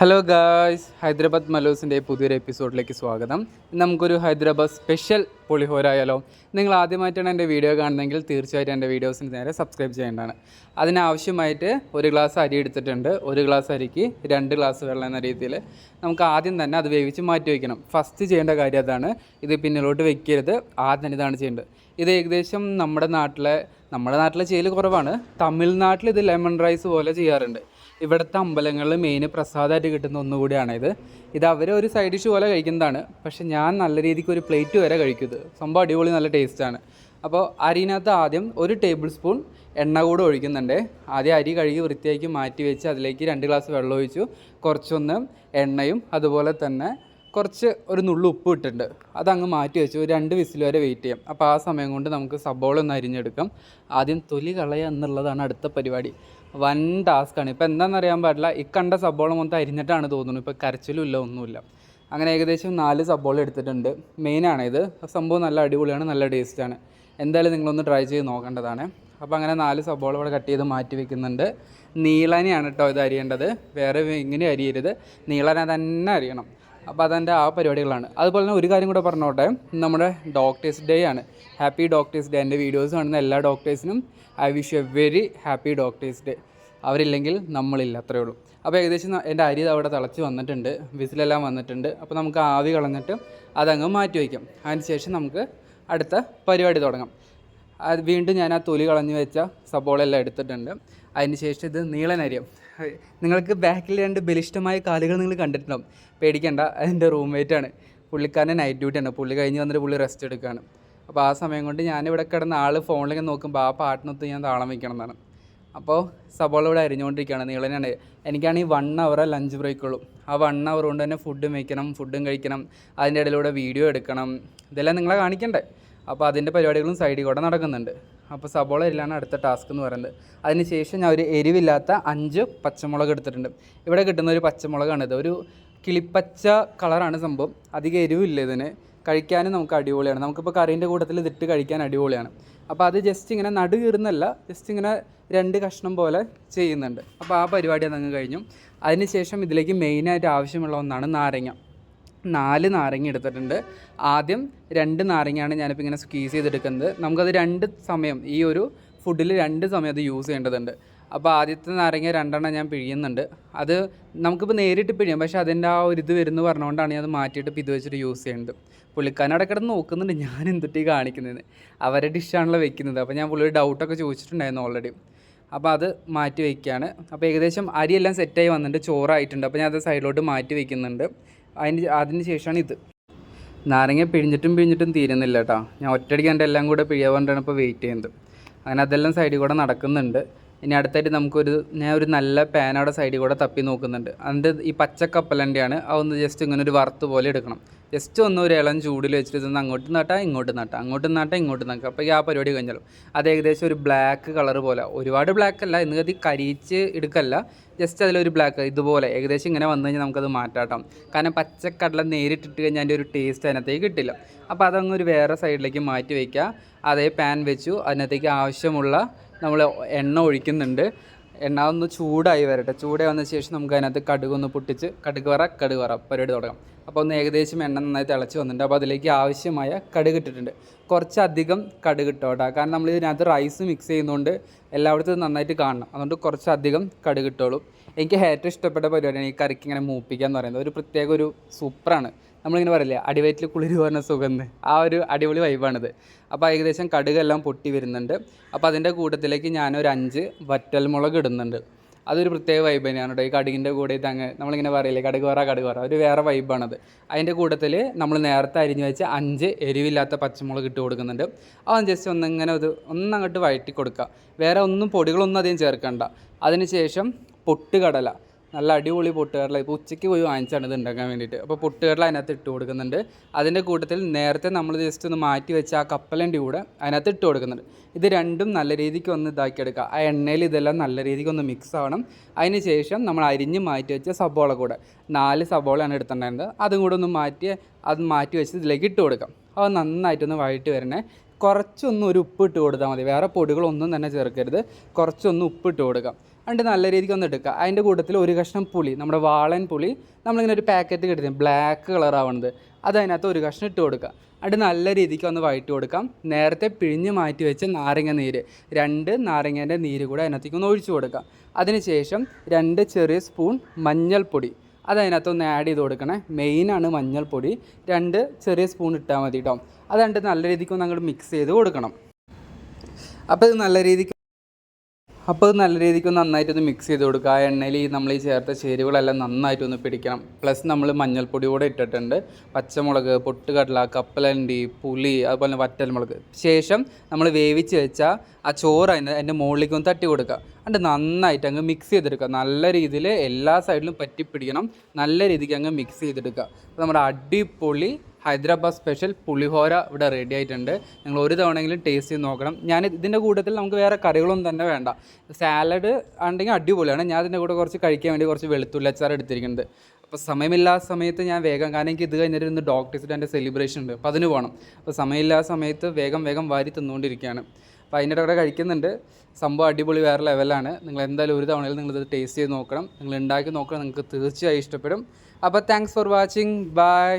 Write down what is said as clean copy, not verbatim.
Hello guys, Hyderabad മലോസിൻ്റെ പുതിയൊരു എപ്പിസോഡിലേക്ക് സ്വാഗതം. നമുക്കൊരു ഹൈദരാബാദ് സ്പെഷ്യൽ പുളിഹോര ആയാലോ? നിങ്ങൾ ആദ്യമായിട്ടാണ് എൻ്റെ വീഡിയോ കാണുന്നതെങ്കിൽ തീർച്ചയായിട്ടും എൻ്റെ വീഡിയോസിന് നേരെ സബ്സ്ക്രൈബ് ചെയ്യേണ്ടതാണ്. അതിനാവശ്യമായിട്ട് ഒരു ഗ്ലാസ് അരി എടുത്തിട്ടുണ്ട്. ഒരു ഗ്ലാസ് അരിക്ക് 2 ഗ്ലാസ് വെള്ളം എന്ന രീതിയിൽ നമുക്ക് ആദ്യം തന്നെ അത് വേവിച്ച് മാറ്റി വയ്ക്കണം. ഫസ്റ്റ് ചെയ്യേണ്ട കാര്യം അതാണ്. ഇത് പിന്നിലോട്ട് വെക്കരുത്, ആദ്യം തന്നെ ഇതാണ് ചെയ്യേണ്ടത്. ഇത് ഏകദേശം നമ്മുടെ നാട്ടിലെ ചെയ്യൽ കുറവാണ്. തമിഴ്നാട്ടിൽ ഇത് ലെമൺ റൈസ് പോലെ ചെയ്യാറുണ്ട്. ഇവിടുത്തെ അമ്പലങ്ങളിൽ മെയിൻ പ്രസാദമായിട്ട് കിട്ടുന്ന ഒന്നുകൂടിയാണ് ഇത് അവർ ഒരു സൈഡ് ഡിഷ് പോലെ കഴിക്കുന്നതാണ്. പക്ഷേ ഞാൻ നല്ല രീതിക്ക് ഒരു പ്ലേറ്റ് വരെ കഴിക്കുന്നത്. സംഭവം അടിപൊളി, നല്ല ടേസ്റ്റാണ്. അപ്പോൾ അരിനകത്ത് ആദ്യം 1 ടേബിൾ സ്പൂൺ എണ്ണ കൂടെ ഒഴിക്കുന്നുണ്ട്. ആദ്യം അരി കഴുകി വൃത്തിയാക്കി മാറ്റി വെച്ച് അതിലേക്ക് 2 ഗ്ലാസ് വെള്ളം ഒഴിച്ചു. കുറച്ചൊന്ന് എണ്ണയും അതുപോലെ തന്നെ കുറച്ച് ഒരു നുള്ളു ഉപ്പ് ഇട്ടിട്ടുണ്ട്. അതങ്ങ് മാറ്റി വെച്ചു. 2 വിസിൽ വരെ വെയിറ്റ് ചെയ്യാം. അപ്പോൾ ആ സമയം കൊണ്ട് നമുക്ക് സബോള ഒന്ന് അരിഞ്ഞെടുക്കാം. ആദ്യം തൊലി കളയുക എന്നുള്ളതാണ് അടുത്ത പരിപാടി. വൻ ടാസ്ക്കാണ്. ഇപ്പോൾ എന്താണെന്ന് അറിയാൻ പാടില്ല, ഈ കണ്ട സബോള മൊത്തം അരിഞ്ഞിട്ടാണ് തോന്നുന്നു. ഇപ്പോൾ കരച്ചിലും ഇല്ല, ഒന്നുമില്ല. അങ്ങനെ ഏകദേശം 4 സബോള എടുത്തിട്ടുണ്ട്. മെയിനാണിത്. സംഭവം നല്ല അടിപൊളിയാണ്, നല്ല ടേസ്റ്റാണ്. എന്തായാലും നിങ്ങളൊന്ന് ട്രൈ ചെയ്ത് നോക്കേണ്ടതാണ്. അപ്പോൾ അങ്ങനെ 4 സബോള ഇവിടെ കട്ട് ചെയ്ത് മാറ്റി വെക്കുന്നുണ്ട്. നീളനെയാണ് കേട്ടോ ഇത് അരിയേണ്ടത്, വേറെ ഇങ്ങനെ അരിയരുത്, നീളനെ തന്നെ അരിയണം. അപ്പോൾ അതെൻ്റെ ആ പരിപാടികളാണ്. അതുപോലെ തന്നെ ഒരു കാര്യം കൂടെ പറഞ്ഞോട്ടെ, നമ്മുടെ ഡോക്ടേഴ്സ് ഡേ ആണ്. Happy doctors day. എൻ്റെ വീഡിയോസ് കാണുന്ന എല്ലാ ഡോക്ടേഴ്സിനും I wish a very happy doctors day. അവരില്ലെങ്കിൽ നമ്മളില്ല, അത്രയേ ഉള്ളൂ. അപ്പോൾ ഏകദേശം എൻ്റെ അരി അവിടെ തിളച്ച് വന്നിട്ടുണ്ട്, വിസിലെല്ലാം വന്നിട്ടുണ്ട്. അപ്പോൾ നമുക്ക് ആവി കളഞ്ഞിട്ട് അതങ്ങ് മാറ്റി വയ്ക്കാം. അതിന് ശേഷം നമുക്ക് അടുത്ത പരിപാടി തുടങ്ങാം. അത് വീണ്ടും ഞാൻ ആ തൊലി കളഞ്ഞ് വെച്ച സബോള എല്ലാം എടുത്തിട്ടുണ്ട്. അതിന് ശേഷം ഇത് നീളനരിയും. നിങ്ങൾക്ക് ബാക്കിൽ 2 ബലിഷ്ഠമായ കാലുകൾ നിങ്ങൾ കണ്ടിട്ടുണ്ടാവും. പേടിക്കേണ്ട, അതിൻ്റെ റൂംമേറ്റാണ്. പുള്ളിക്കാരൻ്റെ നൈറ്റ് ഡ്യൂട്ടിയാണ്. പുള്ളി കഴിഞ്ഞ് വന്നിട്ട് പുള്ളി റെസ്റ്റ് എടുക്കുകയാണ്. അപ്പോൾ ആ സമയം കൊണ്ട് ഞാനിവിടെ കിടന്ന ആൾ ഫോണിലേക്ക് നോക്കുമ്പോൾ ആ പാട്ടിനൊത്ത് ഞാൻ താളം വയ്ക്കണം എന്നാണ്. അപ്പോൾ സബോള ഇവിടെ അരിഞ്ഞുകൊണ്ടിരിക്കുകയാണ്. നീളനാണ്. എനിക്കാണെങ്കിൽ 1 hour ലഞ്ച് ബ്രേക്കുള്ളൂ. ആ 1 hour കൊണ്ട് തന്നെ ഫുഡും വയ്ക്കണം, ഫുഡും കഴിക്കണം, അതിൻ്റെ ഇടയിലൂടെ വീഡിയോ എടുക്കണം. ഇതെല്ലാം നിങ്ങളെ കാണിക്കണ്ടേ? അപ്പോൾ അതിൻ്റെ പരിപാടികളും സൈഡിൽ കൂടെ നടക്കുന്നുണ്ട്. അപ്പോൾ സബോള എരിലാണ് അടുത്ത ടാസ്ക് എന്ന് പറയുന്നത്. അതിന് ശേഷം ഞാൻ ഒരു എരിവില്ലാത്ത 5 പച്ചമുളക് എടുത്തിട്ടുണ്ട്. ഇവിടെ കിട്ടുന്ന ഒരു പച്ചമുളകാണിത്. ഒരു കിളിപ്പച്ച കളറാണ് സംഭവം. അധികം എരിവില്ല ഇതിന്. കഴിക്കാനും നമുക്ക് അടിപൊളിയാണ്. നമുക്കിപ്പോൾ കറീൻ്റെ കൂട്ടത്തിൽ ഇതിട്ട് കഴിക്കാൻ അടിപൊളിയാണ്. അപ്പോൾ അത് ജസ്റ്റ് ഇങ്ങനെ നടു കീറുന്നല്ല, ജസ്റ്റ് ഇങ്ങനെ 2 കഷ്ണം പോലെ ചെയ്യുന്നുണ്ട്. അപ്പോൾ ആ പരിപാടി അതങ്ങ് കഴിഞ്ഞു. അതിന് ശേഷം ഇതിലേക്ക് മെയിനായിട്ട് ആവശ്യമുള്ള ഒന്നാണ് നാരങ്ങ. 4 നാരങ്ങ എടുത്തിട്ടുണ്ട്. ആദ്യം 2 നാരങ്ങയാണ് ഞാനിപ്പോൾ ഇങ്ങനെ സ്ക്വീസ് ചെയ്തെടുക്കുന്നത്. നമുക്കത് 2 സമയം, ഈ ഒരു ഫുഡിൽ 2 സമയം അത് യൂസ് ചെയ്യേണ്ടതുണ്ട്. അപ്പോൾ ആദ്യത്തെ നാരങ്ങ 2 ഞാൻ പിഴിയുന്നുണ്ട്. അത് നമുക്കിപ്പോൾ നേരിട്ട് പിഴിയാം, പക്ഷേ അതിൻ്റെ ആ ഒരു ഇത് വരുന്നു പറഞ്ഞുകൊണ്ടാണ് ഞാൻ അത് മാറ്റിയിട്ട് ഇത് വെച്ചിട്ട് യൂസ് ചെയ്യുന്നത്. പുള്ളിക്കാരനവിടെ കിടന്ന് നോക്കുന്നുണ്ട് ഞാൻ എന്തൊട്ടി കാണിക്കുന്നതെന്ന്. അവരുടെ ഡിഷാണല്ലോ വെക്കുന്നത്. അപ്പോൾ ഞാൻ പുള്ളിയൊരു ഡൗട്ടൊക്കെ ചോദിച്ചിട്ടുണ്ടായിരുന്നു ഓൾറെഡി. അപ്പോൾ അത് മാറ്റി വയ്ക്കുകയാണ്. അപ്പോൾ ഏകദേശം അരിയെല്ലാം സെറ്റായി വന്നിട്ടുണ്ട്, ചോറായിട്ടുണ്ട്. അപ്പോൾ ഞാൻ അത് സൈഡിലോട്ട് മാറ്റി വയ്ക്കുന്നുണ്ട്. അതിന് ശേഷമാണ് ഇത്. നാരങ്ങ പിഴിഞ്ഞിട്ടും തീരുന്നില്ല കേട്ടോ. ഞാൻ ഒറ്റയടിക്ക് എൻ്റെ എല്ലാം കൂടെ പിഴിയാൻ ഇപ്പോൾ വെയിറ്റ് ചെയ്യുന്നത്. അങ്ങനെ അതെല്ലാം സൈഡിൽ കൂടെ നടക്കുന്നുണ്ട്. ഇനി അടുത്തായിട്ട് ഞാൻ ഒരു നല്ല പാൻ അവിടെ സൈഡിൽ കൂടെ തപ്പി നോക്കുന്നുണ്ട്. അതിൻ്റെ ഈ പച്ചക്കപ്പലൻ്റെയാണ്. അതൊന്ന് ജസ്റ്റ് ഇങ്ങനെ ഒരു വറുത്ത് പോലെ എടുക്കണം. ജസ്റ്റ് ഒന്ന് ഒരു ഇളം ചൂടിൽ വെച്ചിട്ട് ഇതൊന്ന് അങ്ങോട്ട് നട്ടാൽ ഇങ്ങോട്ട് നട്ടാൽ. അപ്പോൾ ഈ ആ പരിപാടി കഴിഞ്ഞാലും അത് ഏകദേശം ഒരു ബ്ലാക്ക് കളർ പോലെ, ഒരുപാട് ബ്ലാക്ക് അല്ല, ഇന്നത് കരിയിച്ച് എടുക്കല്ല, ജസ്റ്റ് അതിലൊരു ബ്ലാക്ക് ഇതുപോലെ ഏകദേശം ഇങ്ങനെ വന്നു കഴിഞ്ഞാൽ നമുക്കത് മാറ്റാം. കാരണം പച്ചക്കടല നേരിട്ടിട്ട് കഴിഞ്ഞാൽ അതിൻ്റെ ഒരു ടേസ്റ്റ് അതിനകത്തേക്ക് കിട്ടില്ല. അപ്പോൾ അതങ്ങ് ഒരു വേറെ സൈഡിലേക്ക് മാറ്റി വയ്ക്കുക. അതേ പാൻ വെച്ചു. അതിനകത്തേക്ക് ആവശ്യമുള്ള നമ്മൾ എണ്ണ ഒഴിക്കുന്നുണ്ട്. എണ്ണ ഒന്ന് ചൂടായി വരട്ടെ. ചൂടായി വന്ന ശേഷം നമുക്ക് അതിനകത്ത് കടുകൊന്ന് പൊട്ടിച്ച് കടുക് വറ പരിപാടി തുടങ്ങാം. അപ്പോൾ ഒന്ന് ഏകദേശം എണ്ണ നന്നായി തിളച്ച് വന്നിട്ടുണ്ട്. അപ്പോൾ അതിലേക്ക് ആവശ്യമായ കടുക് ഇട്ടിട്ടുണ്ട്. കുറച്ചധികം കടുക് ഇട്ടോട്ടാ, കാരണം നമ്മൾ ഇതിനകത്ത് റൈസ് മിക്സ് ചെയ്യുന്നതുകൊണ്ട് എല്ലായിടത്തും നന്നായിട്ട് കാണണം. അതുകൊണ്ട് കുറച്ചധികം കടുക് ഇട്ടോളൂ. എനിക്ക് ഏറ്റവും ഇഷ്ടപ്പെട്ട പരിപാടിയാണ് ഈ കറിക്ക് ഇങ്ങനെ മൂപ്പിക്കുക എന്ന് പറയുന്നത്. ഒരു പ്രത്യേക ഒരു സൂപ്പറാണ്. നമ്മളിങ്ങനെ പറയില്ലേ, അടിവയറ്റിൽ കുളിര് പറഞ്ഞ സുഗന്ധം, ആ ഒരു അടിപൊളി വൈബാണിത്. അപ്പോൾ ഏകദേശം കടുകെല്ലാം പൊട്ടി വരുന്നുണ്ട്. അപ്പോൾ അതിൻ്റെ കൂട്ടത്തിലേക്ക് ഞാനൊരു 5 വറ്റൽമുളക് ഇടുന്നുണ്ട്. അതൊരു പ്രത്യേക വൈബ് തന്നെയാണ് കേട്ടോ. ഈ കടുകിൻ്റെ കൂടെ നമ്മളിങ്ങനെ പറയില്ലേ, കടുക് വറ, ഒരു വേറെ വൈബാണത്. അതിൻ്റെ കൂട്ടത്തിൽ നമ്മൾ നേരത്തെ അരിഞ്ഞ് വെച്ച് 5 എരിവില്ലാത്ത പച്ചമുളക് ഇട്ട് കൊടുക്കുന്നുണ്ട്. അത് ജസ്റ്റ് ഒന്നങ്ങോട്ട് വഴറ്റി കൊടുക്കുക. വേറെ പൊടികളൊന്നും അധികം ചേർക്കണ്ട. അതിന് ശേഷം പൊട്ടുകടല, നല്ല അടിപൊളി പൊട്ടുകടല. ഇപ്പോൾ ഉച്ചയ്ക്ക് പോയി വാങ്ങിച്ചാണ് ഇത് ഉണ്ടാക്കാൻ വേണ്ടിയിട്ട്. അപ്പോൾ പൊട്ടുകടല അതിനകത്ത് ഇട്ട് കൊടുക്കുന്നുണ്ട്. അതിൻ്റെ കൂട്ടത്തിൽ നേരത്തെ നമ്മൾ ജസ്റ്റ് ഒന്ന് മാറ്റി വെച്ച ആ കപ്പലൻ്റെ കൂടെ അതിനകത്ത് ഇട്ട് കൊടുക്കുന്നുണ്ട്. ഇത് രണ്ടും നല്ല രീതിക്ക് ഒന്ന് ഇതാക്കിയെടുക്കുക. ആ എണ്ണയിൽ ഇതെല്ലാം നല്ല രീതിക്ക് ഒന്ന് മിക്സ് ആവണം. അതിന് ശേഷം നമ്മൾ അരിഞ്ഞ് മാറ്റി വെച്ച സബോള കൂടെ 4 സബോളയാണ് എടുത്തിട്ടുണ്ടായിരുന്നത്. അതും കൂടെ ഒന്ന് മാറ്റി വെച്ച് ഇതിലേക്ക് ഇട്ട് കൊടുക്കാം. അത് നന്നായിട്ടൊന്ന് വഴറ്റി വരണേ. കുറച്ചൊന്ന് ഒരു ഉപ്പ് ഇട്ട് കൊടുത്താൽ മതി. വേറെ പൊടികളൊന്നും തന്നെ ചേർക്കരുത്. കുറച്ചൊന്ന് ഉപ്പ് ഇട്ട് കൊടുക്കാം. എന്നിട്ട് നല്ല രീതിക്ക് ഒന്ന് എടുക്കുക. അതിൻ്റെ കൂട്ടത്തിൽ ഒരു കഷ്ണം പുളി, നമ്മുടെ വാളൻ പുളി നമ്മളിങ്ങനെ ഒരു പാക്കറ്റ് കിട്ടുന്നത് ബ്ലാക്ക് കളറാവണത്, അത് അതിനകത്ത് ഒരു കഷ്ണം ഇട്ട് കൊടുക്കുക. എന്നിട്ട് നല്ല രീതിക്ക് ഒന്ന് വഴറ്റി കൊടുക്കാം. നേരത്തെ പിഴിഞ്ഞ് മാറ്റി വെച്ച നാരങ്ങ നീര്, 2 നാരങ്ങേൻ്റെ നീര് കൂടെ അതിനകത്തേക്ക് ഒന്ന് ഒഴിച്ചു കൊടുക്കാം. അതിനുശേഷം 2 ചെറിയ സ്പൂൺ മഞ്ഞൾപ്പൊടി അത് അതിനകത്തൊന്ന് ആഡ് ചെയ്ത് കൊടുക്കണേ. മെയിനാണ് മഞ്ഞൾപ്പൊടി, 2 ചെറിയ സ്പൂൺ ഇട്ടാൽ മതി കേട്ടോ. അത് കണ്ടിട്ട് നല്ല രീതിക്ക് ഒന്ന് അങ്ങോട്ട് മിക്സ് ചെയ്ത് കൊടുക്കണം. അപ്പോൾ ഇത് നല്ല രീതിക്ക് നന്നായിട്ടൊന്ന് മിക്സ് ചെയ്ത് കൊടുക്കുക. ആ എണ്ണയിൽ നമ്മൾ ഈ ചേർത്ത ചേരുവകളെല്ലാം നന്നായിട്ടൊന്ന് പിടിക്കണം. പ്ലസ് നമ്മൾ മഞ്ഞൾപ്പൊടി കൂടെ ഇട്ടിട്ടുണ്ട്, പച്ചമുളക്, പൊട്ടുകടല, കപ്പലണ്ടി, പുളി, അതുപോലെ വറ്റൽമുളക്. ശേഷം നമ്മൾ വേവിച്ച് വെച്ച ആ ചോറ് അതിൻ്റെ മുകളിലേക്ക് ഒന്ന് തട്ടി കൊടുക്കുക. എന്നിട്ട് നന്നായിട്ട് അങ്ങ് മിക്സ് ചെയ്തെടുക്കുക. നല്ല രീതിയിൽ എല്ലാ സൈഡിലും പറ്റിപ്പിടിക്കണം. നല്ല രീതിക്ക് അങ്ങ് മിക്സ് ചെയ്തെടുക്കുക. അപ്പോൾ നമ്മുടെ അടിപൊളി ഹൈദരാബാദ് സ്പെഷ്യൽ പുളിഹോര ഇവിടെ റെഡി ആയിട്ടുണ്ട്. നിങ്ങൾ ഒരു തവണയെങ്കിലും ടേസ്റ്റ് ചെയ്ത് നോക്കണം. ഞാൻ ഇതിൻ്റെ കൂട്ടത്തിൽ നമുക്ക് വേറെ കറികളൊന്നും തന്നെ വേണ്ട, സാലഡ് ഉണ്ടെങ്കിൽ അടിപൊളിയാണ്. ഞാൻ ഇതിൻ്റെ കൂടെ കുറച്ച് കഴിക്കാൻ വേണ്ടി കുറച്ച് വെളുത്തുള്ളി അച്ചാർ എടുത്തിരിക്കുന്നത്. അപ്പോൾ സമയമില്ലാത്ത സമയത്ത് ഞാൻ വേഗം, കാരണം എനിക്ക് ഇത് കഴിഞ്ഞിട്ട് ഇന്ന് ഡോക്ടേഴ്സിൻ്റെ എൻ്റെ സെലിബ്രേഷൻ ഉണ്ട്, അപ്പോൾ അതിന് പോകണം. അപ്പോൾ സമയമില്ലാത്ത സമയത്ത് വേഗം വാരി തിന്നുകൊണ്ടിരിക്കുകയാണ്. അപ്പോൾ അതിൻ്റെ കൂടെ കഴിക്കുന്നുണ്ട്. സംഭവം അടിപൊളി വേറെ ലെവലാണ്. നിങ്ങൾ എന്തായാലും ഒരു തവണയിൽ നിങ്ങളിത് ടേസ്റ്റ് ചെയ്ത് നോക്കണം, നിങ്ങൾ ഉണ്ടാക്കി നോക്കണം, നിങ്ങൾക്ക് തീർച്ചയായും ഇഷ്ടപ്പെടും. അപ്പോൾ താങ്ക്സ് ഫോർ വാച്ചിങ്, ബൈ.